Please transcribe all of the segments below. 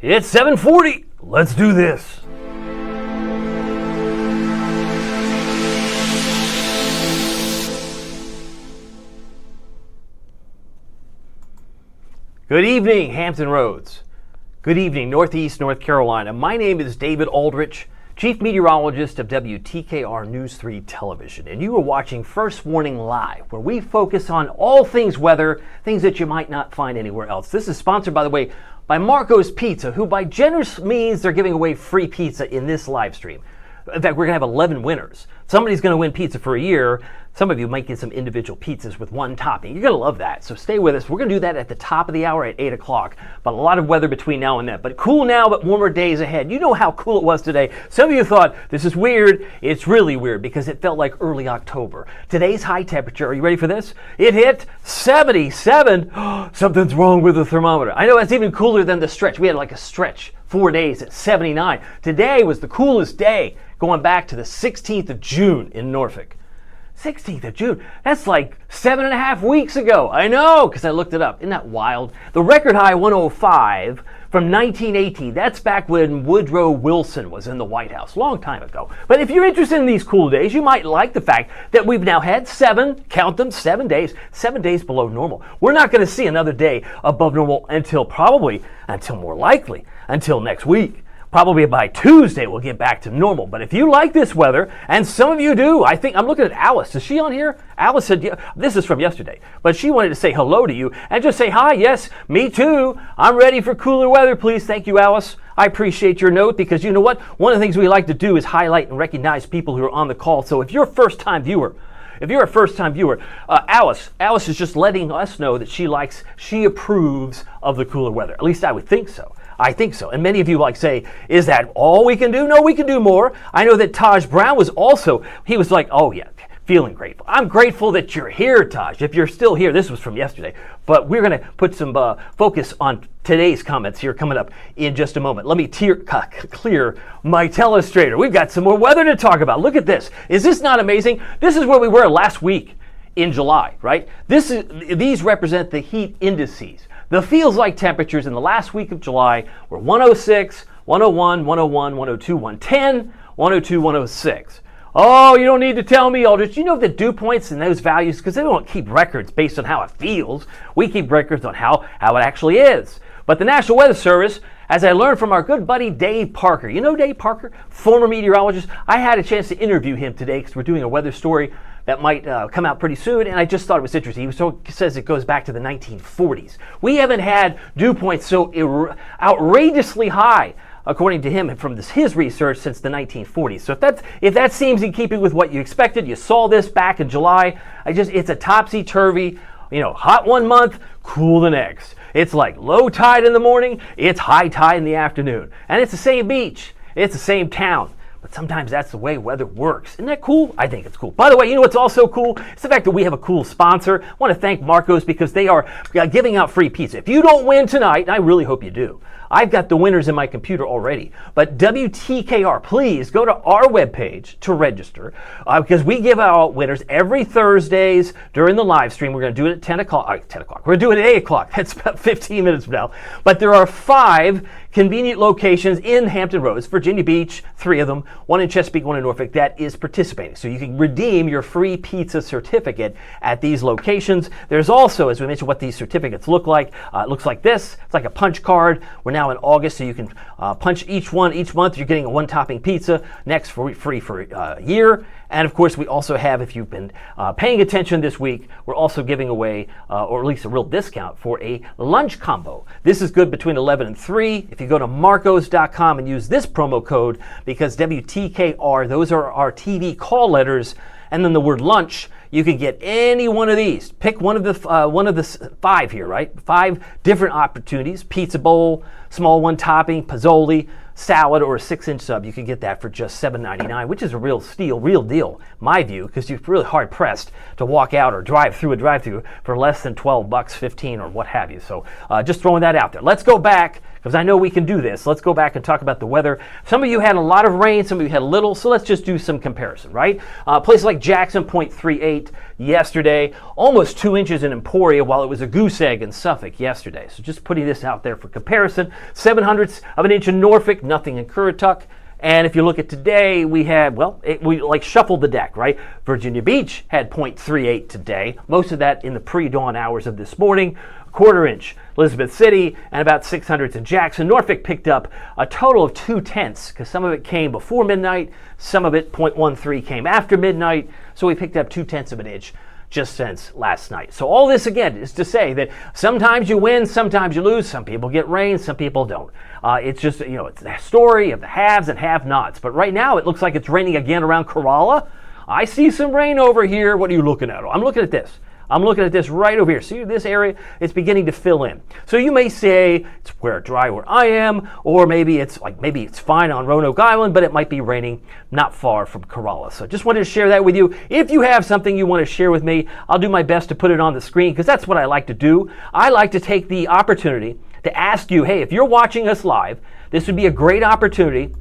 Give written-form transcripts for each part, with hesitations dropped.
It's 7:40. Let's do this. Good evening, Hampton Roads. Good evening, Northeast North Carolina. My name is David Aldrich, Chief Meteorologist of WTKR News 3 Television, and you are watching First Warning Live, where we focus on all things weather, things that you might not find anywhere else. This is sponsored, by the way, by Marco's Pizza, who by generous means they're giving away free pizza in this live stream. In fact, we're going to have 11 winners. Somebody's going to win pizza for a year. Some of you might get some individual pizzas with one topping. You're going to love that, so stay with us. We're going to do that at the top of the hour at 8 o'clock, but a lot of weather between now and then. But cool now, but warmer days ahead. You know how cool it was today. Some of you thought, this is weird. It's really weird because it felt like early October. Today's high temperature, are you ready for this? It hit 77. Something's wrong with the thermometer. I know that's even cooler than the stretch. We had like a stretch 4 days at 79. Today was the coolest day going back to the 16th of June in Norfolk. 16th of June. That's like 7.5 weeks ago. I know, because I looked it up. Isn't that wild? The record high 105 from 1918. That's back when Woodrow Wilson was in the White House. Long time ago. But if you're interested in these cool days, you might like the fact that we've now had 7 days below normal. We're not going to see another day above normal until more likely, until next week. Probably by Tuesday we'll get back to normal. But if you like this weather, and some of you do, I think I'm looking at Alice. Is she on here? Alice said, yeah, this is from yesterday, but she wanted to say hello to you and just say hi. Yes, me too. I'm ready for cooler weather, please. Thank you, Alice. I appreciate your note because you know what? One of the things we like to do is highlight and recognize people who are on the call. So if you're a first-time viewer, Alice is just letting us know that she approves of the cooler weather. At least I would think so. I think so. And many of you say, is that all we can do? No, we can do more. I know that Taj Brown he was like, oh yeah, feeling grateful. I'm grateful that you're here, Taj. If you're still here, this was from yesterday. But we're going to put some focus on today's comments here coming up in just a moment. Let me clear my telestrator. We've got some more weather to talk about. Look at this. Is this not amazing? This is where we were last week in July, right? These represent the heat indices. The feels like temperatures in the last week of July were 106, 101, 101, 102, 110, 102, 106. Oh, you don't need to tell me, Aldrich. You know the dew points and those values because they don't keep records based on how it feels. We keep records on how it actually is. But the National Weather Service, as I learned from our good buddy Dave Parker. You know Dave Parker, former meteorologist? I had a chance to interview him today because we're doing a weather story that might come out pretty soon, and I just thought it was interesting. He says it goes back to the 1940s. We haven't had dew points so outrageously high, according to him, from his research, since the 1940s. So if that seems in keeping with what you expected, you saw this back in July. It's a topsy-turvy, hot one month, cool the next. It's like low tide in the morning, it's high tide in the afternoon. And it's the same beach, it's the same town. But sometimes that's the way weather works. Isn't that cool? I think it's cool. By the way, you know what's also cool? It's the fact that we have a cool sponsor. I want to thank Marco's because they are giving out free pizza. If you don't win tonight, and I really hope you do, I've got the winners in my computer already. But WTKR, please go to our webpage to register because we give out winners every Thursdays during the live stream. We're going to do it at 10 o'clock. We're going to do it at 8 o'clock. That's about 15 minutes from now. But there are 5 convenient locations in Hampton Roads, Virginia Beach, 3 of them, 1 in Chesapeake, 1 in Norfolk, that is participating. So you can redeem your free pizza certificate at these locations. There's also, as we mentioned, what these certificates look like. It looks like this. It's like a punch card. We're now in August, so you can punch each one each month. You're getting a 1-topping pizza, next free for a year. And of course, we also have, if you've been paying attention this week, we're also giving away, or at least a real discount for a lunch combo. This is good between 11 and 3. If you go to marcos.com and use this promo code, because WTKR, those are our TV call letters, and then the word lunch, you can get any one of these. Pick one of the 5 here, right? 5 different opportunities: pizza bowl, small 1 topping, Pozzoli, salad or a 6-inch sub, you can get that for just $7.99, which is a real steal, real deal, my view, because you're really hard pressed to walk out or drive through a drive-through for less than $12, 15, or what have you. So just throwing that out there. Let's go back, because I know we can do this. Let's go back and talk about the weather. Some of you had a lot of rain, some of you had a little, so let's just do some comparison, right? Places like Jackson, 0.38 yesterday, almost 2 inches in Emporia, while it was a goose egg in Suffolk yesterday. So just putting this out there for comparison. 0.07 of an inch in Norfolk, nothing in Currituck. And if you look at today, we had, we like shuffled the deck, right? Virginia Beach had 0.38 today, most of that in the pre-dawn hours of this morning. 1/4 inch, Elizabeth City, and about 0.06 in Jackson. Norfolk picked up a total of 0.2, because some of it came before midnight, some of it, 0.13, came after midnight, so we picked up 0.2 of an inch just since last night. So all this, again, is to say that sometimes you win, sometimes you lose, some people get rain, some people don't. It's just, it's the story of the haves and have-nots. But right now, it looks like it's raining again around Corolla. I see some rain over here. What are you looking at? I'm looking at this. I'm looking at this right over here. See this area? It's beginning to fill in. So you may say it's dry where I am, or maybe it's fine on Roanoke Island, but it might be raining not far from Corolla. So just wanted to share that with you. If you have something you want to share with me, I'll do my best to put it on the screen, because that's what I like to do. I like to take the opportunity to ask you, hey, if you're watching us live, this would be a great opportunity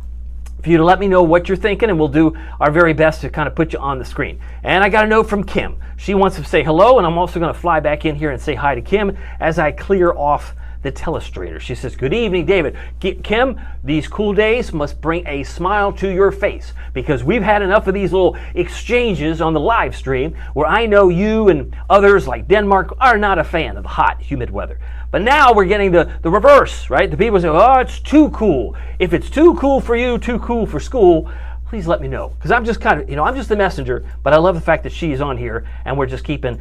for you to let me know what you're thinking, and we'll do our very best to kind of put you on the screen. And I got a note from Kim. She wants to say hello, and I'm also going to fly back in here and say hi to Kim as I clear off the telestrator. She says, good evening, David. Kim, these cool days must bring a smile to your face, because we've had enough of these little exchanges on the live stream where I know you and others like Denmark are not a fan of the hot, humid weather. But now we're getting the reverse, right? The people say, oh, it's too cool. If it's too cool for you, too cool for school, please let me know. Because I'm just kind of, I'm just the messenger, but I love the fact that she is on here, and we're just keeping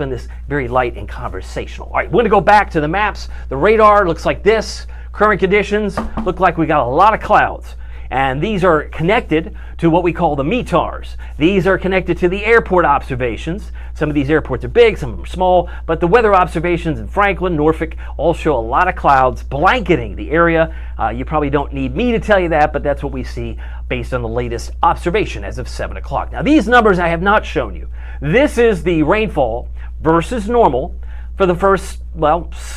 this very light and conversational. All right, we're going to go back to the maps. The radar looks like this. Current conditions look like we got a lot of clouds. And these are connected to what we call the METARs. These are connected to the airport observations. Some of these airports are big, some of them are small, but the weather observations in Franklin, Norfolk, all show a lot of clouds blanketing the area. You probably don't need me to tell you that, but that's what we see based on the latest observation as of 7 o'clock. Now, these numbers I have not shown you. This is the rainfall versus normal for the first,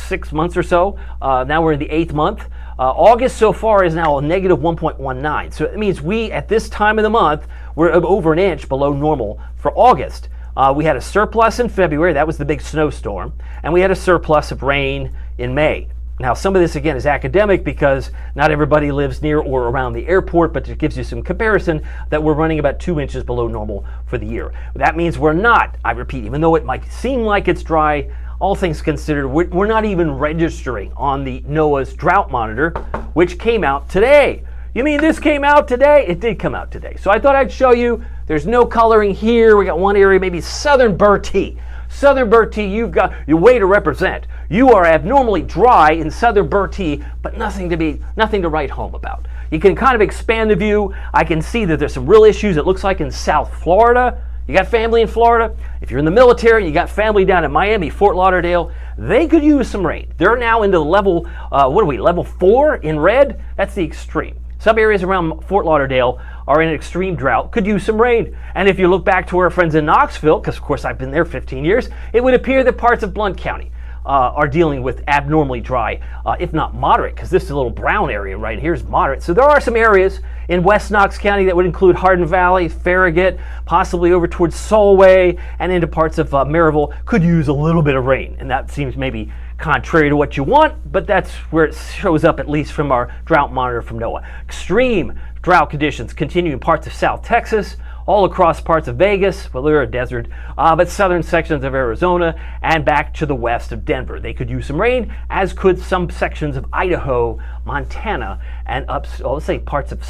6 months or so. Now we're in the 8th month. August so far is now a negative 1.19. So it means we, at this time of the month, we're over an inch below normal for August. We had a surplus in February. That was the big snowstorm. And we had a surplus of rain in May. Now, some of this, again, is academic because not everybody lives near or around the airport, but it gives you some comparison that we're running about 2 inches below normal for the year. That means we're not, I repeat, even though it might seem like it's dry, all things considered, we're not even registering on the NOAA's drought monitor, which came out today. You mean this came out today? It did come out today. So I thought I'd show you. There's no coloring here. We got one area, maybe southern Bertie. Southern Bertie, you've got your way to represent. You are abnormally dry in southern Bertie, but nothing to write home about. You can kind of expand the view. I can see that there's some real issues, it looks like, in South Florida. You got family in Florida. If you're in the military, you got family down in Miami, Fort Lauderdale, they could use some rain. They're now into level, level 4 in red? That's the extreme. Some areas around Fort Lauderdale are in extreme drought, could use some rain. And if you look back to our friends in Knoxville, because of course I've been there 15 years, it would appear that parts of Blount County are dealing with abnormally dry, if not moderate, because this is a little brown area right here is moderate. So there are some areas in West Knox County that would include Hardin Valley, Farragut, possibly over towards Solway, and into parts of Maryville could use a little bit of rain. And that seems maybe contrary to what you want, but that's where it shows up, at least from our drought monitor from NOAA. Extreme drought conditions continue in parts of South Texas, all across parts of Vegas, well, they're a desert, but southern sections of Arizona and back to the west of Denver. They could use some rain, as could some sections of Idaho, Montana, and let's say parts of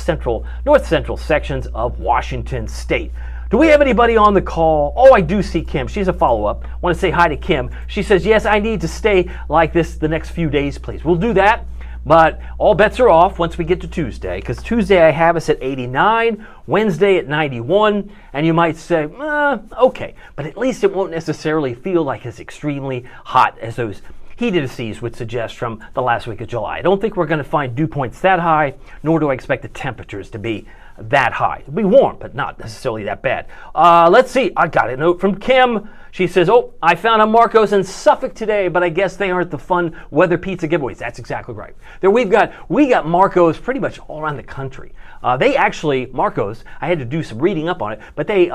north central sections of Washington State. Do we have anybody on the call? Oh, I do see Kim. She's a follow-up. I want to say hi to Kim. She says, yes, I need to stay like this the next few days, please. We'll do that. But all bets are off once we get to Tuesday, because Tuesday I have us at 89, Wednesday at 91, and you might say, okay, but at least it won't necessarily feel like as extremely hot as those heat indices would suggest from the last week of July. I don't think we're going to find dew points that high, nor do I expect the temperatures to be that high. It'll be warm, but not necessarily that bad. Let's see. I got a note from Kim. She says, oh, I found a Marco's in Suffolk today, but I guess they aren't the fun weather pizza giveaways. That's exactly right. There we got Marco's pretty much all around the country. They actually, Marco's, I had to do some reading up on it, but they,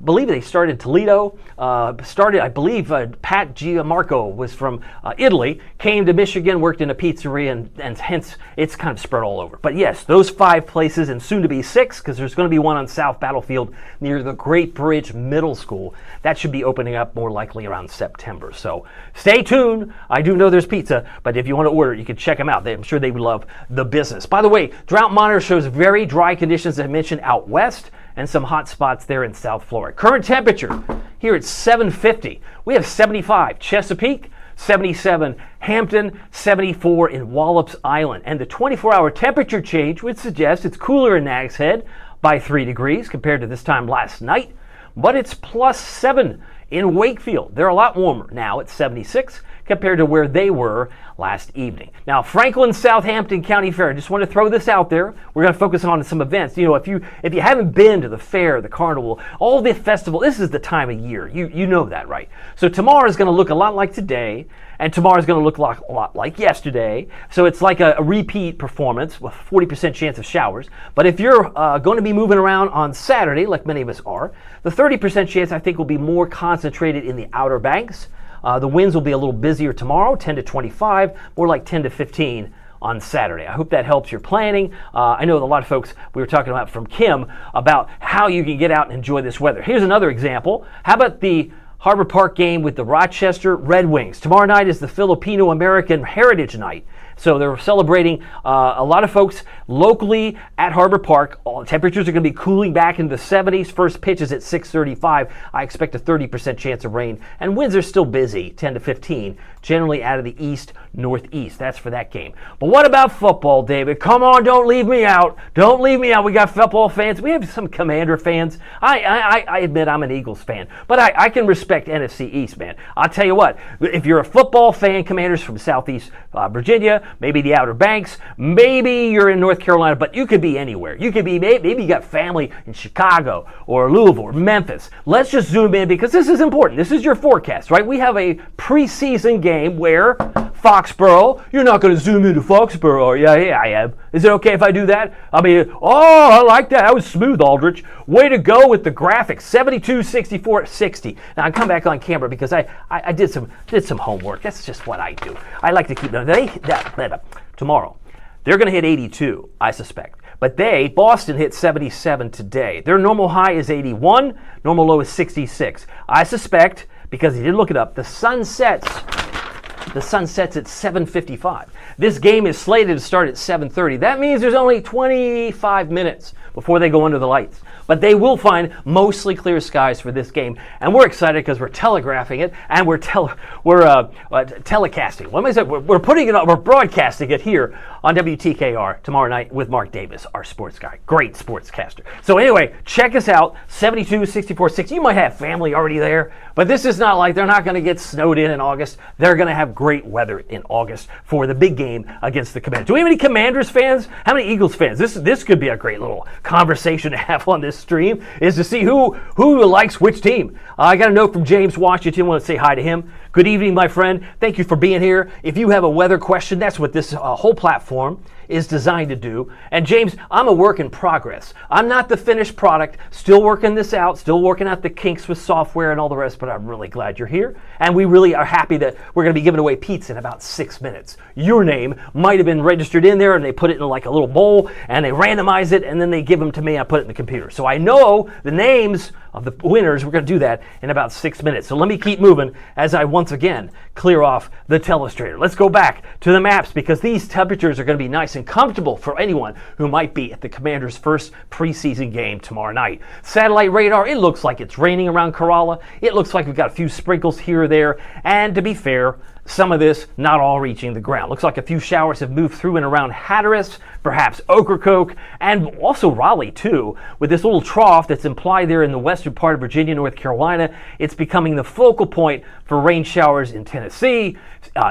believe they started in Toledo, I believe Pat Gianmarco was from Italy, came to Michigan, worked in a pizzeria, and hence it's kind of spread all over. But yes, those 5 places, and soon to be 6, because there's going to be one on South Battlefield near the Great Bridge Middle School. That should be opening up more likely around September. So stay tuned. I do know there's pizza, but if you want to order, you can check them out. I'm sure they would love the business. By the way, Drought Monitor shows very dry conditions, as I mentioned, out west, and some hot spots there in South Florida. Current temperature here at 750. We have 75 Chesapeake, 77 Hampton, 74 in Wallops Island. And the 24-hour temperature change would suggest it's cooler in Nags Head by 3 degrees compared to this time last night, but it's +7 in Wakefield. They're a lot warmer now at 76 compared to where they were last evening. Now, Franklin Southampton County Fair, I just want to throw this out there. We're going to focus on some events. You know, if you haven't been to the fair, the carnival, all the festival, this is the time of year. You know that, right? So tomorrow is going to look a lot like today, and tomorrow is going to look a lot like yesterday. So it's like a repeat performance with 40% chance of showers. But if you're going to be moving around on Saturday, like many of us are, the 30% chance I think will be more concentrated in the Outer Banks. The winds will be a little busier tomorrow, 10 to 25, more like 10 to 15 on Saturday. I hope that helps your planning. I know a lot of folks, we were talking about from Kim, about how you can get out and enjoy this weather. Here's another example. How about the Harbor Park game with the Rochester Red Wings? Tomorrow night is the Filipino-American Heritage Night. So they're celebrating a lot of folks locally at Harbor Park. Temperatures are going to be cooling back into the 70s. First pitch is at 6:35. I expect a 30% chance of rain. And winds are still busy, 10 to 15, generally out of the east, northeast. That's for that game. But what about football, David? Come on, don't leave me out. Don't leave me out. We got football fans. We have some Commander fans. I admit I'm an Eagles fan, but I can respect NFC East, man. I'll tell you what, if you're a football fan, Commanders from Southeast Virginia, maybe the Outer Banks, maybe you're in North Carolina, but you could be anywhere. You could be, maybe you got family in Chicago or Louisville or Memphis. Let's just zoom in because this is important. This is your forecast, right? We have a preseason game where Foxborough, you're not going to zoom into Foxborough, are you? Yeah, I am. Is it okay if I do that? I mean, oh, I like that. That was smooth, Aldrich. Way to go with the graphics. 72, 64, 60. Now, I come back on camera because I did some homework. That's just what I do. I like to keep them. Tomorrow, they're going to hit 82, I suspect. But Boston hit 77 today. Their normal high is 81. Normal low is 66. I suspect, because he did look it up, the sun sets at 7:55. This game is slated to start at 7:30. That means there's only 25 minutes before they go under the lights. But they will find mostly clear skies for this game, and we're excited because we're telegraphing it and we're telecasting. What am I saying? We're putting it on. We're broadcasting it here on WTKR tomorrow night with Mark Davis, our sports guy, great sportscaster. So anyway, check us out. 72, 64, 60. You might have family already there, but this is not like they're not going to get snowed in August. They're going to have great weather in August for the big game against the Commanders. Do we have any Commanders fans? How many Eagles fans? This could be a great little conversation to have on this stream, is to see who likes which team. I got a note from James Washington. I want to say hi to him. Good evening, my friend. Thank you for being here. If you have a weather question, that's what this whole platform is designed to do. And James, I'm a work in progress. I'm not the finished product. Still working this out. Still working out the kinks with software and all the rest, but I'm really glad you're here. And we really are happy that we're going to be giving away pizza in about 6 minutes. Your name might have been registered in there, and they put it in like a little bowl, and they randomize it, and then they give them to me. I put it in the computer. So I know the names of the winners. We're going to do that in about 6 minutes. So let me keep moving as I once again clear off the telestrator. Let's go back to the maps because these temperatures are going to be nice and comfortable for anyone who might be at the Commanders' first preseason game tomorrow night. Satellite radar, it looks like it's raining around Corolla. It looks like we've got a few sprinkles here or there. And to be fair, Some of this not all reaching the ground. Looks like a few showers have moved through and around Hatteras, perhaps Ocracoke, and also Raleigh too. With this little trough that's implied there in the western part of Virginia, North Carolina, it's becoming the focal point for rain showers in Tennessee,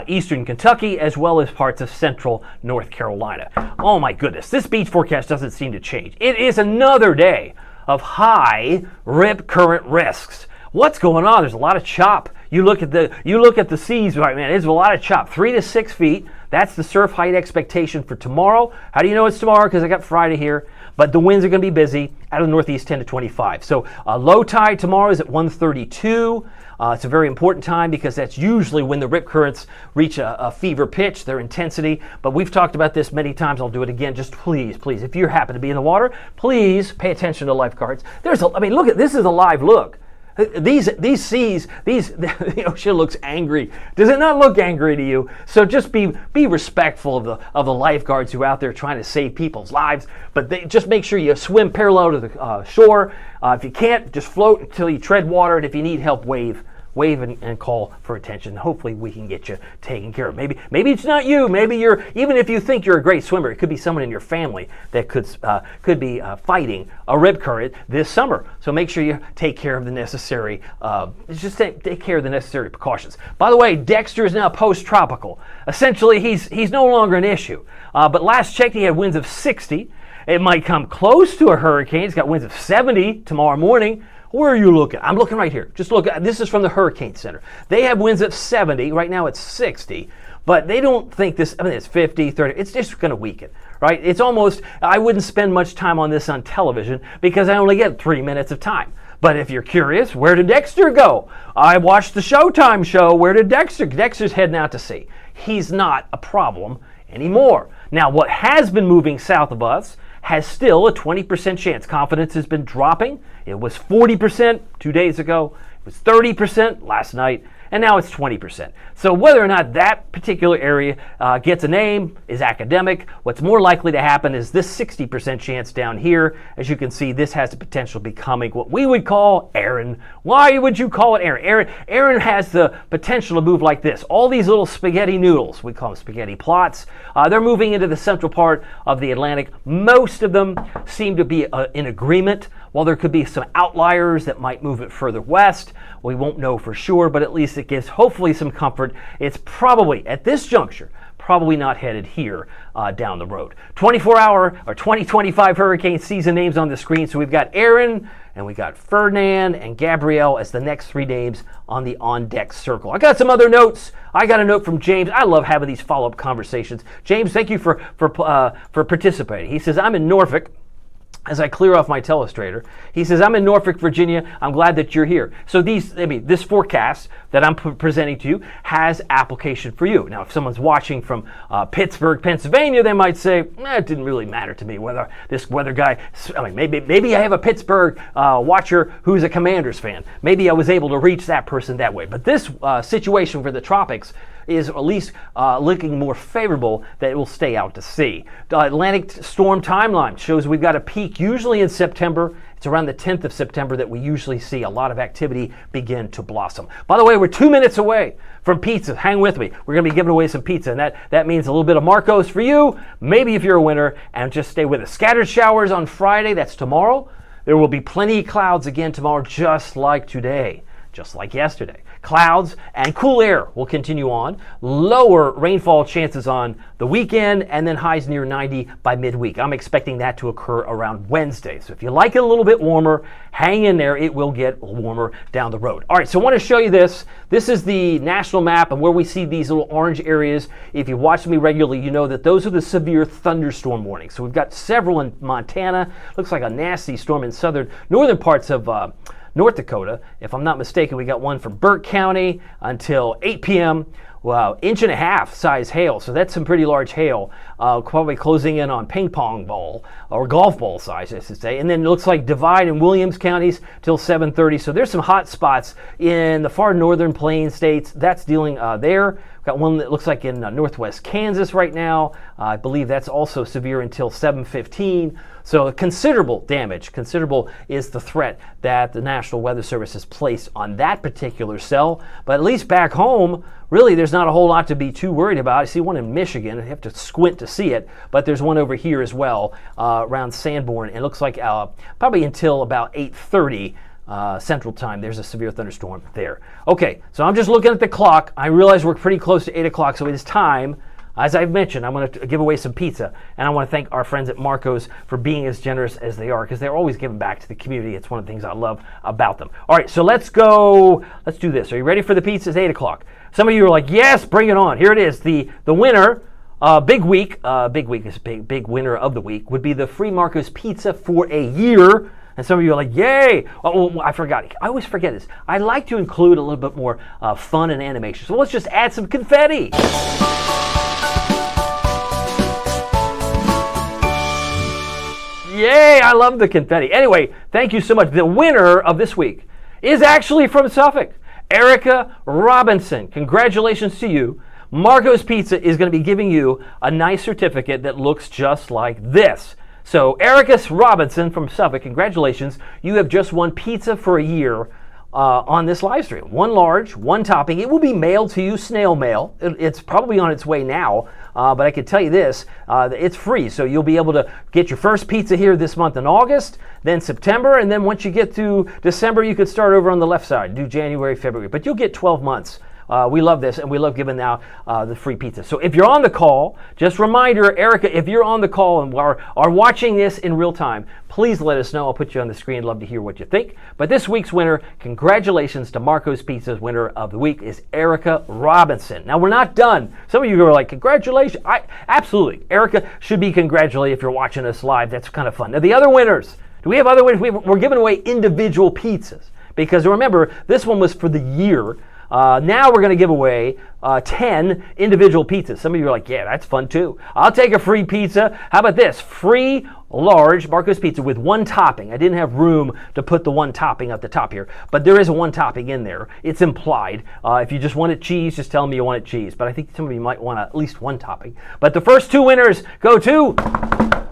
eastern Kentucky, as well as parts of central North Carolina. Oh my goodness, this beach forecast doesn't seem to change. It is another day of high rip current risks. What's going on? There's a lot of chop. You look at the seas, right, man, there's a lot of chop. 3 to 6 feet. That's the surf height expectation for tomorrow. How do you know it's tomorrow? Because I got Friday here. But the winds are going to be busy out of the northeast, 10 to 25. So low tide tomorrow is at 1:32. It's a very important time because that's usually when the rip currents reach a fever pitch, their intensity. But we've talked about this many times. I'll do it again. Just please, if you happen to be in the water, please pay attention to lifeguards. Look at this is a live look. These seas, the ocean looks angry. Does it not look angry to you? So just be respectful of the lifeguards who are out there trying to save people's lives. But just make sure you swim parallel to the shore. If you can't, just float until you tread water. And if you need help, wave and call for attention. Hopefully we can get you taken care of. Maybe it's not you. Maybe even if you think you're a great swimmer, it could be someone in your family that could be fighting a rip current this summer. So make sure you take care of the necessary take care of the necessary precautions. By the way, Dexter is now post-tropical. Essentially, he's no longer an issue. But last check, he had winds of 60. It might come close to a hurricane. It's got winds of 70 tomorrow morning. Where are you looking? I'm looking right here. Just look. This is from the Hurricane Center. They have winds at 70. Right now it's 60. But they don't think this, it's 50, 30. It's just going to weaken, right? It's almost, I wouldn't spend much time on this on television because I only get 3 minutes of time. But if you're curious, where did Dexter go? I watched the Showtime show. Where did Dexter? Dexter's heading out to sea. He's not a problem anymore. Now, what has been moving south of us has still a 20% chance. Confidence has been dropping. It was 40% 2 days ago. It was 30% last night. And now it's 20%. So whether or not that particular area gets a name is academic. What's more likely to happen is this 60% chance down here. As you can see, this has the potential of becoming what we would call Aaron. Why would you call it Aaron? Aaron has the potential to move like this. All these little spaghetti noodles, we call them spaghetti plots, they're moving into the central part of the Atlantic. Most of them seem to be in agreement. While there could be some outliers that might move it further west, we won't know for sure, but at least it gives hopefully some comfort. It's probably, at this juncture, probably not headed here down the road. 24-hour or 2025 hurricane season names on the screen. So we've got Aaron, and we got Ferdinand and Gabrielle as the next 3 names on the on-deck circle. I got some other notes. I got a note from James. I love having these follow-up conversations. James, thank you for participating. He says, I'm in Norfolk. As I clear off my telestrator, he says, I'm in Norfolk, Virginia. I'm glad that you're here. So this forecast that I'm presenting to you has application for you. Now, if someone's watching from Pittsburgh, Pennsylvania, they might say, it didn't really matter to me whether this weather guy, maybe I have a Pittsburgh watcher who's a Commanders fan. Maybe I was able to reach that person that way. But this situation for the tropics is at least looking more favorable that it will stay out to sea. The Atlantic storm timeline shows we've got a peak usually in September. It's around the 10th of September that we usually see a lot of activity begin to blossom. By the way, we're 2 minutes away from pizza. Hang with me. We're going to be giving away some pizza, and that means a little bit of Marcos for you, maybe if you're a winner, and just stay with us. Scattered showers on Friday, that's tomorrow. There will be plenty of clouds again tomorrow, just like today, just like yesterday. Clouds and cool air will continue on. Lower rainfall chances on the weekend, and then highs near 90 by midweek. I'm expecting that to occur around Wednesday. So if you like it a little bit warmer, hang in there. It will get warmer down the road. All right, so I want to show you this. This is the national map, and where we see these little orange areas. If you watch me regularly, you know that those are the severe thunderstorm warnings. So we've got several in Montana. Looks like a nasty storm in northern parts of North Dakota. If I'm not mistaken, we got one from Burke County until 8 p.m. Wow, 1.5 inch size hail. So that's some pretty large hail, probably closing in on ping pong ball or golf ball size, I should say. And then it looks like Divide and Williams counties till 7:30. So there's some hot spots in the far northern plain states. That's dealing there. We've got one that looks like in northwest Kansas right now. I believe that's also severe until 7:15. So considerable damage. Considerable is the threat that the National Weather Service has placed on that particular cell. But at least back home, really, there's not a whole lot to be too worried about. I see one in Michigan. You have to squint to see it, but there's one over here as well around Sanborn. It looks like probably until about 8:30 Central Time, there's a severe thunderstorm there. Okay, so I'm just looking at the clock. I realize we're pretty close to 8 o'clock, so it is time. As I've mentioned, I'm going to give away some pizza, and I want to thank our friends at Marco's for being as generous as they are, because they're always giving back to the community. It's one of the things I love about them. All right, so let's go. Let's do this. Are you ready for the pizza? It's 8 o'clock. Some of you are like, yes, bring it on. Here it is. The winner, big week is big winner of the week, would be the free Marco's pizza for a year. And some of you are like, yay! Oh, I forgot. I always forget this. I like to include a little bit more fun and animation. So let's just add some confetti. Yay, I love the confetti. Anyway, thank you so much. The winner of this week is actually from Suffolk, Erica Robinson. Congratulations to you. Marco's Pizza is going to be giving you a nice certificate that looks just like this. So, Erica Robinson from Suffolk, congratulations. You have just won pizza for a year on this live stream. One large, one topping. It will be mailed to you, snail mail. It's probably on its way now, but I can tell you this, it's free. So you'll be able to get your first pizza here this month in August, then September, and then once you get to December, you could start over on the left side, do January, February. But you'll get 12 months. We love this, and we love giving out the free pizza. So if you're on the call, just reminder, Erica, if you're on the call and are watching this in real time, please let us know. I'll put you on the screen. Love to hear what you think. But this week's winner, congratulations to Marco's Pizza's winner of the week is Erica Robinson. Now, we're not done. Some of you are like, congratulations. Absolutely. Erica should be congratulated if you're watching us live. That's kind of fun. Now, the other winners. Do we have other winners? We're giving away individual pizzas because remember, this one was for the year. Now we're going to give away 10 individual pizzas. Some of you are like, yeah, that's fun too. I'll take a free pizza. How about this? Free large Marco's Pizza with one topping. I didn't have room to put the one topping at the top here, but there is a one topping in there. It's implied. If you just want it cheese, just tell me you want it cheese. But I think some of you might want at least one topping. But the first two winners go to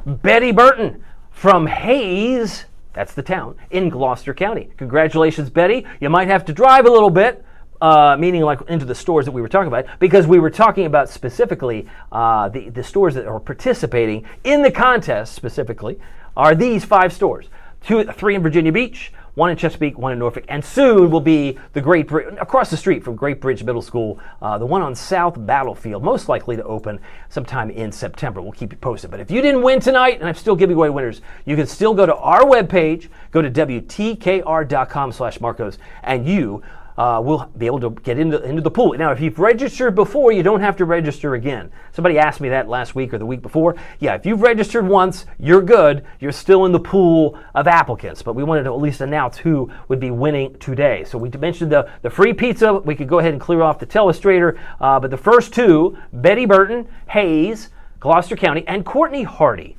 Betty Burton from Hayes. That's the town in Gloucester County. Congratulations, Betty. You might have to drive a little bit. Meaning like into the stores that we were talking about, because we were talking about specifically the stores that are participating in the contest specifically are these 5 stores. 3 in Virginia Beach, 1 in Chesapeake, 1 in Norfolk, and soon will be the across the street from Great Bridge Middle School, the one on South Battlefield, most likely to open sometime in September. We'll keep you posted. But if you didn't win tonight, and I'm still giving away winners, you can still go to our webpage, go to WTKR.com/Marcos, and you we'll be able to get into the pool. Now, if you've registered before, you don't have to register again. Somebody asked me that last week or the week before. Yeah, if you've registered once, you're good. You're still in the pool of applicants. But we wanted to at least announce who would be winning today. So we mentioned the free pizza. We could go ahead and clear off the telestrator. But the first 2, Betty Burton, Hayes, Gloucester County, and Courtney Hardy.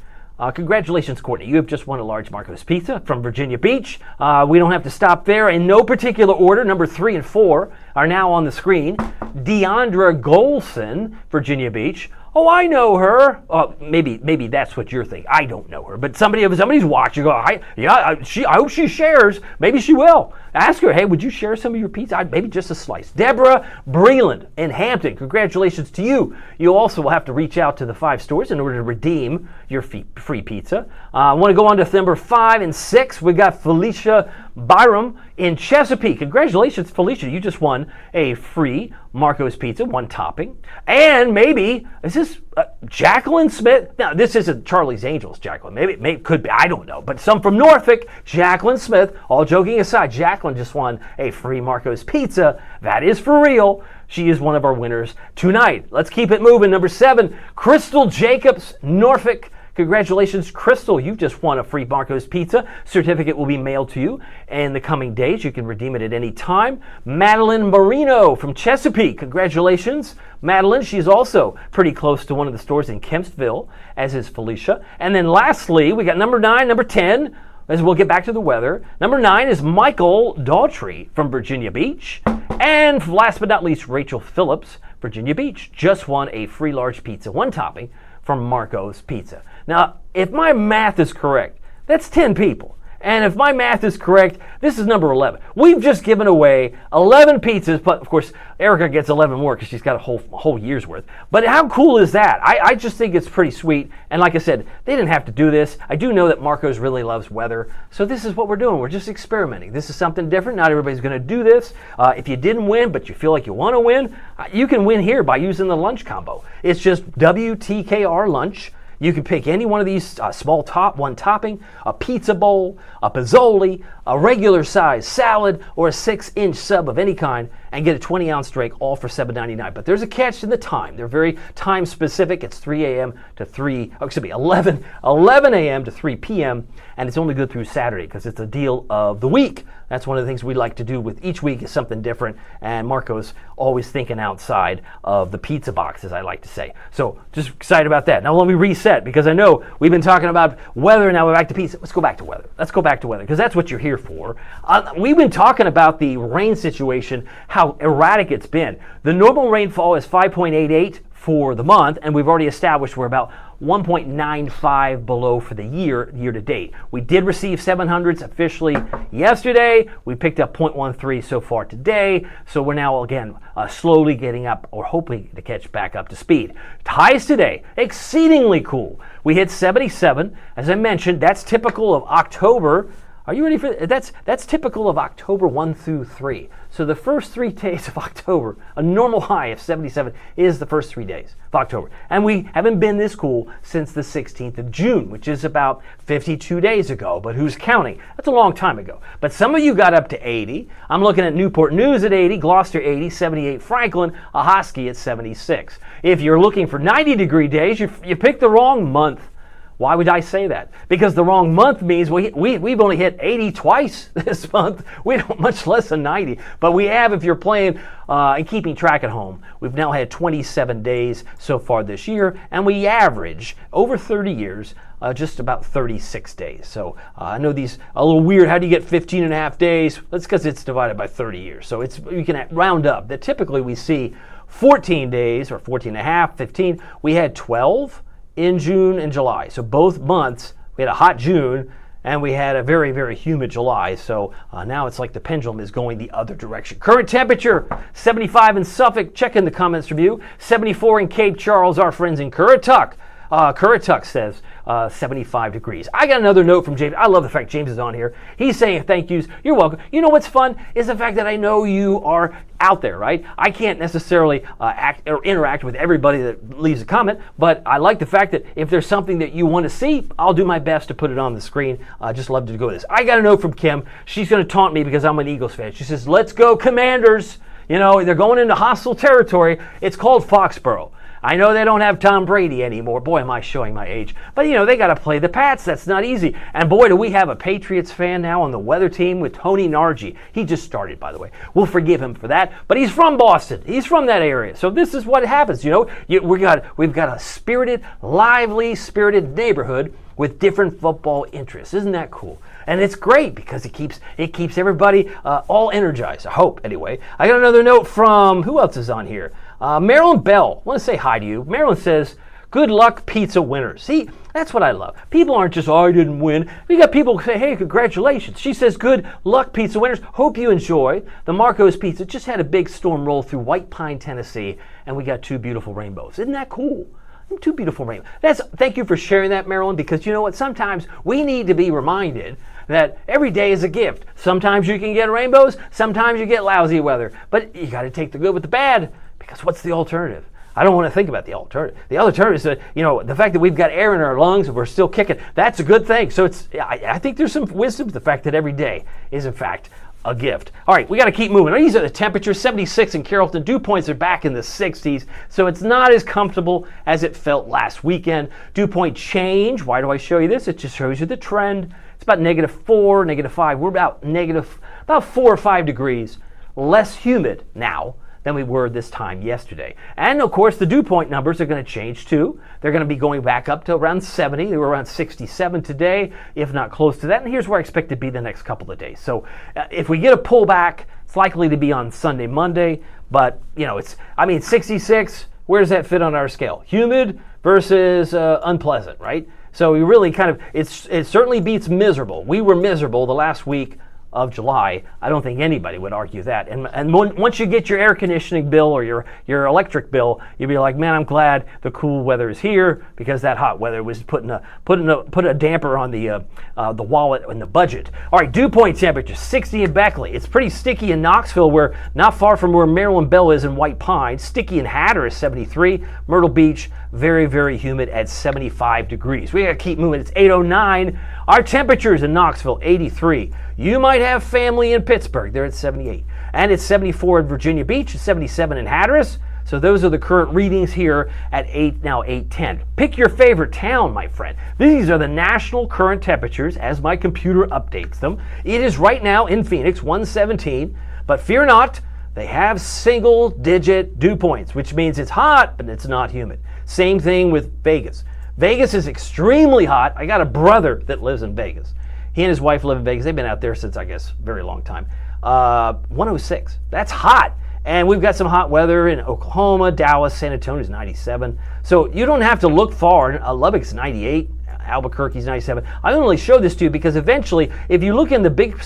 Congratulations, Courtney. You have just won a large Marco's Pizza from Virginia Beach. We don't have to stop there. In no particular order, number 3 and 4 are now on the screen. Deandra Golson, Virginia Beach. Oh, I know her. Maybe that's what you're thinking. I don't know her, but somebody's watching. Go, I hope she shares. Maybe she will. Ask her, hey, would you share some of your pizza? Maybe just a slice. Deborah Breland in Hampton. Congratulations to you. You also will have to reach out to the 5 stores in order to redeem your free pizza. I want to go on to number 5 and 6. We got Felicia Byram in Chesapeake. Congratulations, Felicia. You just won a free Marco's Pizza, 1 topping. And maybe, is this Jacqueline Smith? Now, this isn't Charlie's Angels, Jacqueline. Maybe it could be. I don't know. But some from Norfolk, Jacqueline Smith. All joking aside, Jacqueline just won a free Marco's Pizza. That is for real. She is one of our winners tonight. Let's keep it moving. Number 7, Crystal Jacobs, Norfolk. Congratulations, Crystal. You've just won a free Marco's Pizza. Certificate will be mailed to you in the coming days. You can redeem it at any time. Madeline Marino from Chesapeake. Congratulations, Madeline. She's also pretty close to one of the stores in Kempsville, as is Felicia. And then lastly, we got number 9, number 10, as we'll get back to the weather. Number 9 is Michael Daughtry from Virginia Beach. And last but not least, Rachel Phillips, Virginia Beach, just won a free large pizza, 1 topping from Marco's Pizza. Now, if my math is correct, that's 10 people. And if my math is correct, this is number 11. We've just given away 11 pizzas, but of course, Erica gets 11 more because she's got a whole year's worth. But how cool is that? I just think it's pretty sweet. And like I said, they didn't have to do this. I do know that Marcos really loves weather. So this is what we're doing. We're just experimenting. This is something different. Not everybody's going to do this. If you didn't win, but you feel like you want to win, you can win here by using the lunch combo. It's just WTKR lunch. You can pick any one of these one topping, a pizza bowl, a Pizzoli, a regular size salad, or a 6-inch sub of any kind, and get a 20-ounce drink, all for $7.99. But there's a catch in the time. They're very time specific. It's 11 a.m. to 3 p.m., and it's only good through Saturday because it's a deal of the week. That's one of the things we like to do with each week is something different, and Marco's always thinking outside of the pizza box, as I like to say. So just excited about that. Now let me reset, because I know we've been talking about weather, now we're back to pizza. Let's go back to weather. Because that's what you're here for. We've been talking about the rain situation, how erratic it's been. The normal rainfall is 5.88 for the month, and we've already established we're about 1.95 below for the year to date. We did receive 700s officially yesterday. We picked up 0.13 so far today. So we're now, again, slowly getting up, or hoping to catch back up to speed. Highs today, exceedingly cool. We hit 77. As I mentioned, that's typical of October. Are you ready for that? That's typical of October 1 through 3. So the first 3 days of October, a normal high of 77 is the first 3 days of October. And we haven't been this cool since the 16th of June, which is about 52 days ago. But who's counting? That's a long time ago. But some of you got up to 80. I'm looking at Newport News at 80, Gloucester 80, 78 Franklin, Ahoskie at 76. If you're looking for 90-degree days, you picked the wrong month. Why would I say that? Because the wrong month means we've only hit 80 twice this month. We don't, much less than 90. But we have, if you're playing and keeping track at home, we've now had 27 days so far this year, and we average over 30 years just about 36 days. So I know these a little weird. How do you get 15 and a half days? That's because it's divided by 30 years. So you can round up. That typically we see 14 days, or 14 and a half, 15. We had 12 in June and July. So both months, we had a hot June and we had a very, very humid July. So now it's like the pendulum is going the other direction. Current temperature, 75 in Suffolk. Check in the comments from you. 74 in Cape Charles, our friends in Currituck. Currituck says 75 degrees. I got another note from James. I love the fact James is on here. He's saying thank yous. You're welcome. You know what's fun is the fact that I know you are out there, right? I can't necessarily interact with everybody that leaves a comment, but I like the fact that if there's something that you want to see, I'll do my best to put it on the screen. Just love to go with this. I got a note from Kim. She's going to taunt me because I'm an Eagles fan. She says, "Let's go Commanders." You know, they're going into hostile territory. It's called Foxborough. I know they don't have Tom Brady anymore. Boy, am I showing my age. But, you know, they got to play the Pats. That's not easy. And, boy, do we have a Patriots fan now on the weather team with Tony Nargi. He just started, by the way. We'll forgive him for that. But he's from Boston. He's from that area. So this is what happens, you know. We've got a spirited, lively, spirited neighborhood with different football interests. Isn't that cool? And it's great because it keeps everybody all energized, I hope, anyway. I got another note from, who else is on here? Marilyn Bell. I want to say hi to you. Marilyn says, "Good luck, pizza winners." See, that's what I love. People aren't just, "Oh, I didn't win." We got people who say, "Hey, congratulations." She says, "Good luck, pizza winners. Hope you enjoy." The Marco's Pizza just had a big storm roll through White Pine, Tennessee, and we got 2 beautiful rainbows. Isn't that cool? 2 beautiful rainbows. Thank you for sharing that, Marilyn, because you know what? Sometimes we need to be reminded that every day is a gift. Sometimes you can get rainbows, sometimes you get lousy weather, but you got to take the good with the bad, because what's the alternative? I don't want to think about the alternative. The alternative is that, you know, the fact that we've got air in our lungs and we're still kicking, that's a good thing. So I think there's some wisdom to the fact that every day is, in fact, a gift. All right, we got to keep moving. These are the temperatures. 76 in Carrollton. Dew points are back in the 60s, so it's not as comfortable as it felt last weekend. Dew point change. Why do I show you this? It just shows you the trend. It's about -4, -5. We're about 4 or 5 degrees less humid now than we were this time yesterday. And of course, the dew point numbers are going to change too. They're going to be going back up to around 70. They were around 67 today, if not close to that. And here's where I expect to be the next couple of days. So if we get a pullback, it's likely to be on Sunday, Monday. But, you know, 66, where does that fit on our scale? Humid versus unpleasant, right? So we really kind of, it certainly beats miserable. We were miserable the last week of July. I don't think anybody would argue that. And once you get your air conditioning bill or your electric bill, you'll be like, man, I'm glad the cool weather is here, because that hot weather was putting a damper on the wallet and the budget. All right, dew point temperature 60 in Beckley. It's pretty sticky in Knoxville, where not far from where Maryland Bell is in White Pine. Sticky in Hatteras 73. Myrtle Beach, very, very humid at 75 degrees. We got to keep moving. It's 8:09. Our temperatures in Knoxville 83. You might have family in Pittsburgh. They're at 78. And it's 74 in Virginia Beach. It's 77 in Hatteras. So those are the current readings here at 8:10. Pick your favorite town, my friend. These are the national current temperatures as my computer updates them. It is right now in Phoenix, 117. But fear not, they have single-digit dew points, which means it's hot, but it's not humid. Same thing with Vegas. Vegas is extremely hot. I got a brother that lives in Vegas. He and his wife live in Vegas. They've been out there since, I guess, very long time. 106. That's hot. And we've got some hot weather in Oklahoma, Dallas, San Antonio's 97. So you don't have to look far. Lubbock's 98. Albuquerque's 97. I only show this to you because eventually, if you look in the big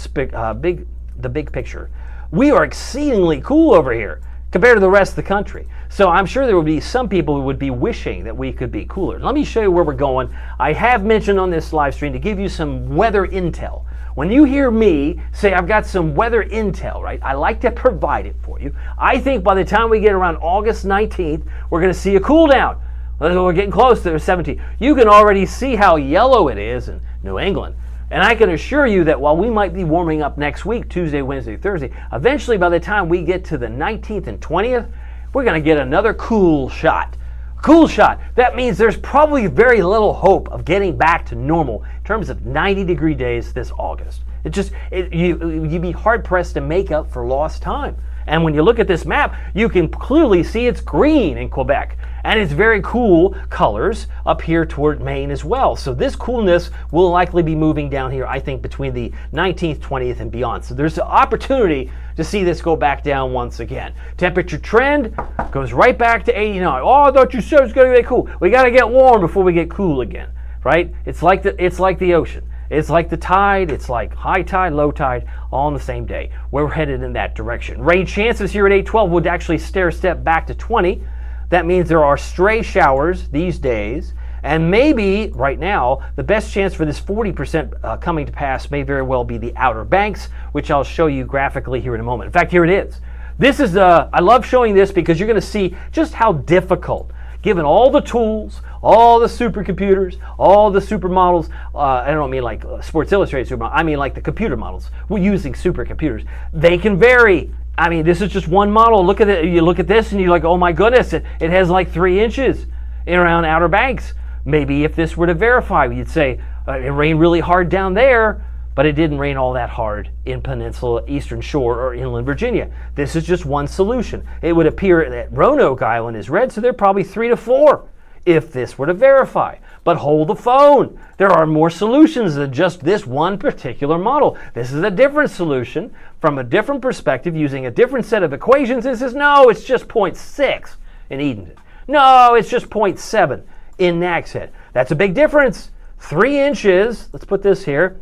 picture, we are exceedingly cool over here compared to the rest of the country. So I'm sure there would be some people who would be wishing that we could be cooler. Let me show you where we're going. I have mentioned on this live stream to give you some weather intel. When you hear me say I've got some weather intel, right, I like to provide it for you. I think by the time we get around August 19th, we're going to see a cool down. We're getting close to 17. You can already see how yellow it is in New England. And I can assure you that while we might be warming up next week, Tuesday, Wednesday, Thursday, eventually by the time we get to the 19th and 20th, we're going to get another cool shot. Cool shot. That means there's probably very little hope of getting back to normal in terms of 90-degree days this August. You'd be hard-pressed to make up for lost time. And when you look at this map, you can clearly see it's green in Quebec. And it's very cool colors up here toward Maine as well. So this coolness will likely be moving down here, I think, between the 19th, 20th, and beyond. So there's an opportunity to see this go back down once again. Temperature trend goes right back to 89. Oh, I thought you said it was going to get cool. We got to get warm before we get cool again, right? It's like the ocean. It's like the tide, it's like high tide, low tide, all on the same day. We're headed in that direction. Rain chances here at 8:12 would actually stair step back to 20. That means there are stray showers these days. And maybe, right now, the best chance for this 40% coming to pass may very well be the Outer Banks, which I'll show you graphically here in a moment. In fact, here it is. This is, I love showing this because you're going to see just how difficult, given all the tools, all the supercomputers, all the supermodels, I don't mean like Sports Illustrated supermodels, I mean like the computer models. We're using supercomputers. They can vary. I mean, this is just one model. Look at it. You look at this and you're like, oh my goodness, it has like 3 inches in around Outer Banks. Maybe if this were to verify, you'd say it rained really hard down there, but it didn't rain all that hard in Peninsula, Eastern Shore, or inland Virginia. This is just one solution. It would appear that Roanoke Island is red, so there are probably 3 to 4 if this were to verify. But hold the phone. There are more solutions than just this one particular model. This is a different solution from a different perspective using a different set of equations. It says, no, it's just 0.6 in Edenton. No, it's just 0.7 in Nags Head. That's a big difference. 3 inches, let's put this here,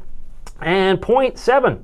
and 0.7.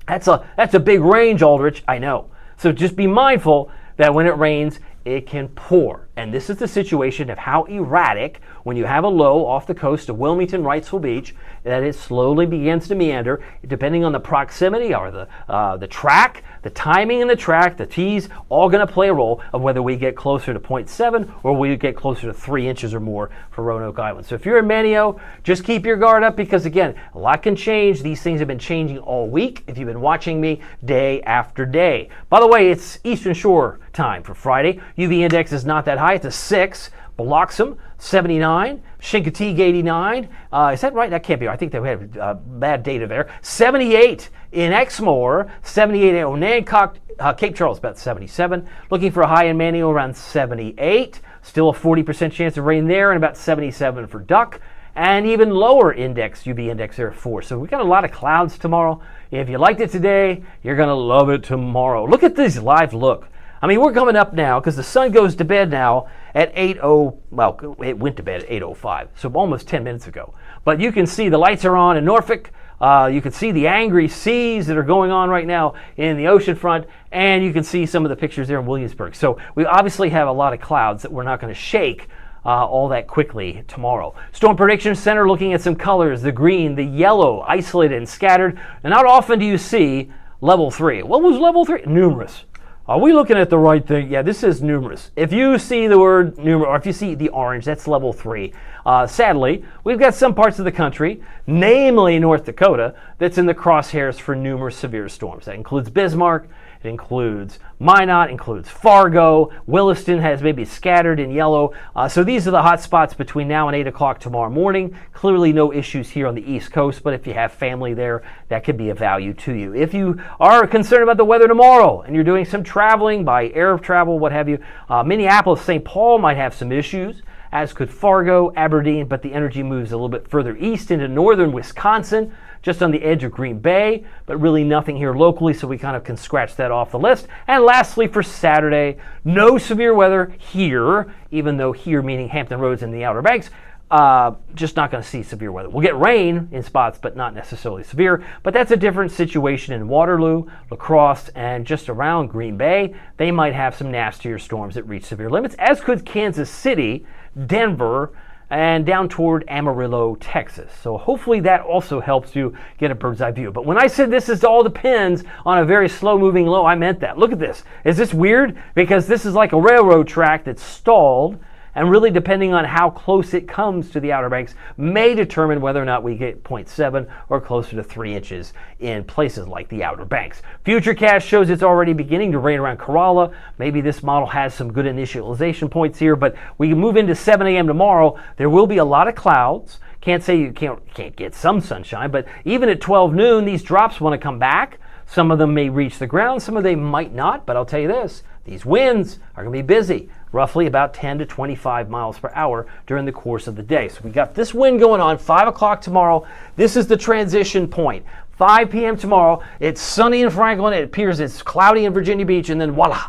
That's a big range, Aldrich, I know. So just be mindful that when it rains, it can pour. And this is the situation of how erratic, when you have a low off the coast of Wilmington, Wrightsville Beach, that it slowly begins to meander, depending on the proximity or the track, the timing in the track, the T's, all going to play a role of whether we get closer to 0.7 or we get closer to 3 inches or more for Roanoke Island. So if you're in Manio, just keep your guard up because, again, a lot can change. These things have been changing all week if you've been watching me day after day. By the way, it's Eastern Shore time for Friday. UV index is not that high. It's a 6. Biloxim, 79. Chincoteague, 89. Is that right? That can't be right. I think they had bad data there. 78 in Exmoor. 78 in Onancock. Cape Charles, about 77. Looking for a high in Manio around 78. Still a 40% chance of rain there, and about 77 for Duck. And even lower index, UV index there at 4. So we've got a lot of clouds tomorrow. If you liked it today, you're going to love it tomorrow. Look at this live look. I mean, we're coming up now because the sun goes to bed now at 8:00. Well, it went to bed at 8:05, so almost 10 minutes ago. But you can see the lights are on in Norfolk. You can see the angry seas that are going on right now in the ocean front, and you can see some of the pictures there in Williamsburg. So we obviously have a lot of clouds that we're not going to shake all that quickly tomorrow. Storm Prediction Center looking at some colors, the green, the yellow, isolated and scattered. And not often do you see level 3. What was level 3? Numerous. Are we looking at the right thing? Yeah, this is numerous. If you see the word numerous, or if you see the orange, that's level 3. Sadly, we've got some parts of the country, namely North Dakota, that's in the crosshairs for numerous severe storms. That includes Bismarck, it includes Minot, includes Fargo, Williston has maybe scattered in yellow. So these are the hot spots between now and 8 o'clock tomorrow morning. Clearly no issues here on the East Coast, but if you have family there, that could be of value to you. If you are concerned about the weather tomorrow and you're doing some traveling by air travel, what have you, Minneapolis, St. Paul might have some issues, as could Fargo, Aberdeen, but the energy moves a little bit further east into northern Wisconsin, just on the edge of Green Bay, but really nothing here locally, so we kind of can scratch that off the list. And lastly, for Saturday, no severe weather here, even though here meaning Hampton Roads and the Outer Banks, just not going to see severe weather. We'll get rain in spots, but not necessarily severe. But that's a different situation in Waterloo, La Crosse, and just around Green Bay. They might have some nastier storms that reach severe limits, as could Kansas City, Denver, and down toward Amarillo, Texas. So hopefully that also helps you get a bird's eye view. But when I said this all depends on a very slow moving low, I meant that. Look at this. Is this weird? Because this is like a railroad track that's stalled, and really depending on how close it comes to the Outer Banks may determine whether or not we get 0.7 or closer to 3 inches in places like the Outer Banks. Futurecast shows it's already beginning to rain around Corolla. Maybe this model has some good initialization points here, but we move into 7 a.m. tomorrow. There will be a lot of clouds. Can't say you can't get some sunshine, but even at 12 noon, these drops want to come back. Some of them may reach the ground, some of them might not, but I'll tell you this, these winds are going to be busy, roughly about 10 to 25 miles per hour during the course of the day. So we got this wind going on, 5 o'clock tomorrow. This is the transition point. 5 p.m. tomorrow, it's sunny in Franklin, it appears it's cloudy in Virginia Beach, and then voila,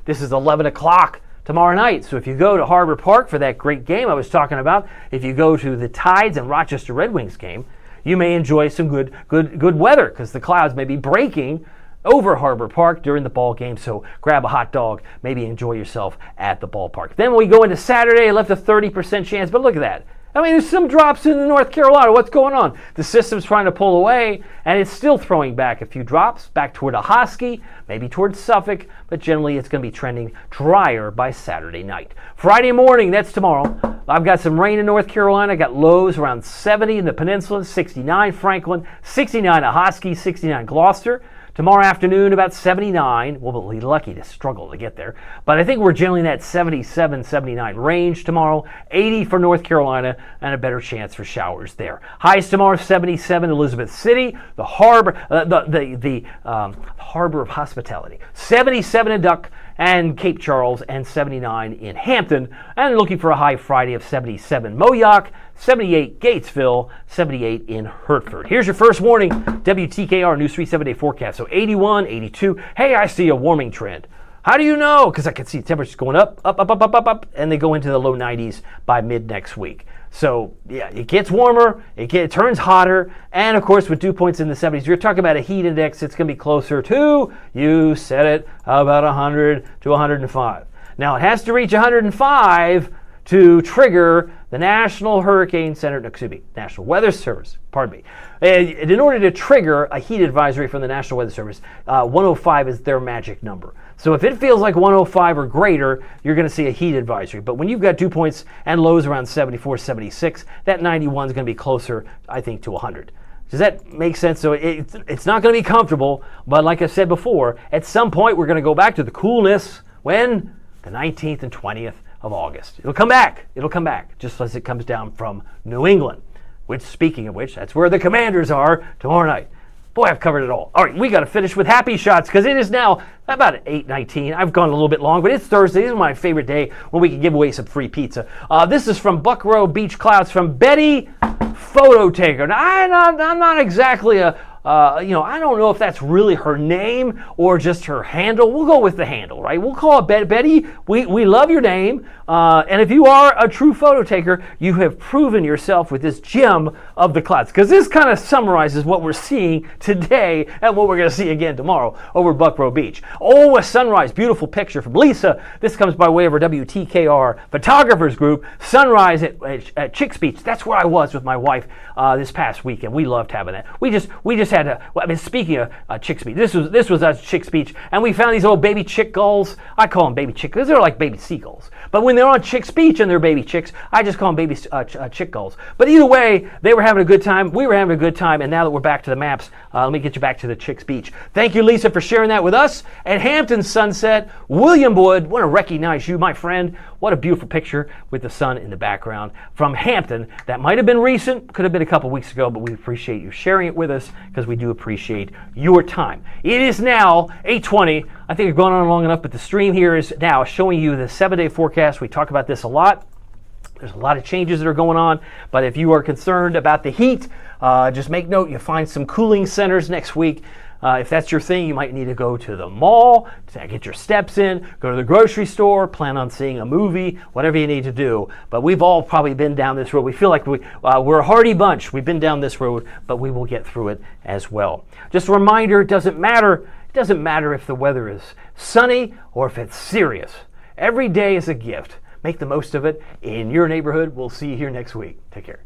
this is 11 o'clock tomorrow night. So if you go to Harbor Park for that great game I was talking about, if you go to the Tides and Rochester Red Wings game, you may enjoy some good weather because the clouds may be breaking over Harbor Park during the ball game. So grab a hot dog, maybe enjoy yourself at the ballpark. Then we go into Saturday, I left a 30% chance, but look at that. I mean, there's some drops in North Carolina. What's going on? The system's trying to pull away, and it's still throwing back a few drops, back toward Ahoskie, maybe towards Suffolk, but generally it's going to be trending drier by Saturday night. Friday morning, that's tomorrow. I've got some rain in North Carolina. I got lows around 70 in the peninsula, 69 Franklin, 69 Ahoskie, 69 Gloucester. Tomorrow afternoon, about 79. We'll be lucky to struggle to get there. But I think we're generally in that 77, 79 range tomorrow. 80 for North Carolina, and a better chance for showers there. Highs tomorrow, 77 Elizabeth City, the harbor, the harbor of hospitality. 77 in Duck and Cape Charles, and 79 in Hampton. And looking for a high Friday of 77 Moyock, 78 Gatesville, 78 in Hertford. Here's your first warning, WTKR News 3 7-day forecast. So 81, 82. Hey, I see a warming trend. How do you know? Because I can see temperatures going up, and they go into the low 90s by mid next week. So yeah, it gets warmer, it turns hotter, and of course with dew points in the 70s, you're talking about a heat index, it's going to be closer to, you said it, about 100 to 105. Now it has to reach 105 to trigger the National Weather Service, in order to trigger a heat advisory from the National Weather Service, 105 is their magic number. So if it feels like 105 or greater, you're going to see a heat advisory. But when you've got dew points and lows around 74, 76, that 91 is going to be closer, I think, to 100. Does that make sense? So it's not going to be comfortable, but like I said before, at some point we're going to go back to the coolness. When? The 19th and 20th of August. It'll come back, just as it comes down from New England, which, speaking of which, that's where the Commanders are tomorrow night. Boy, I've covered it all. All right, we got to finish with happy shots because it is now about 8:19. I've gone a little bit long, but it's Thursday. This is my favorite day when we can give away some free pizza. This is from Buckrow Beach Clouds from Betty Photo Taker. Now, I'm not exactly a I don't know if that's really her name or just her handle. We'll go with the handle, right? We'll call it Betty. We love your name. And if you are a true photo taker, you have proven yourself with this gem of the clouds. Because this kind of summarizes what we're seeing today and what we're going to see again tomorrow over Buckrow Beach. Oh, a sunrise. Beautiful picture from Lisa. This comes by way of our WTKR photographers group. Sunrise at Chicks Beach. That's where I was with my wife this past weekend. We loved having that. We just had speaking of Chicks Beach, this was us Chicks Beach, and we found these old baby chick gulls. I call them baby chick because they're like baby seagulls. But when they're on Chicks Beach and they're baby chicks, I just call them baby chick gulls. But either way, they were having a good time. We were having a good time. And now that we're back to the maps, let me get you back to the Chicks Beach. Thank you, Lisa, for sharing that with us. At Hampton Sunset, William Wood, want to recognize you, my friend. What a beautiful picture with the sun in the background from Hampton. That might have been recent, could have been a couple weeks ago, but we appreciate you sharing it with us because we do appreciate your time. It is now 8:20. I think we've gone on long enough, but the stream here is now showing you the 7-day forecast. We talk about this a lot. There's a lot of changes that are going on, but if you are concerned about the heat, just make note you find some cooling centers next week. If that's your thing, you might need to go to the mall to get your steps in, go to the grocery store, plan on seeing a movie, whatever you need to do. But we've all probably been down this road. We feel like we're a hardy bunch. We've been down this road, but we will get through it as well. Just a reminder, it doesn't matter if the weather is sunny or if it's serious. Every day is a gift. Make the most of it in your neighborhood. We'll see you here next week. Take care.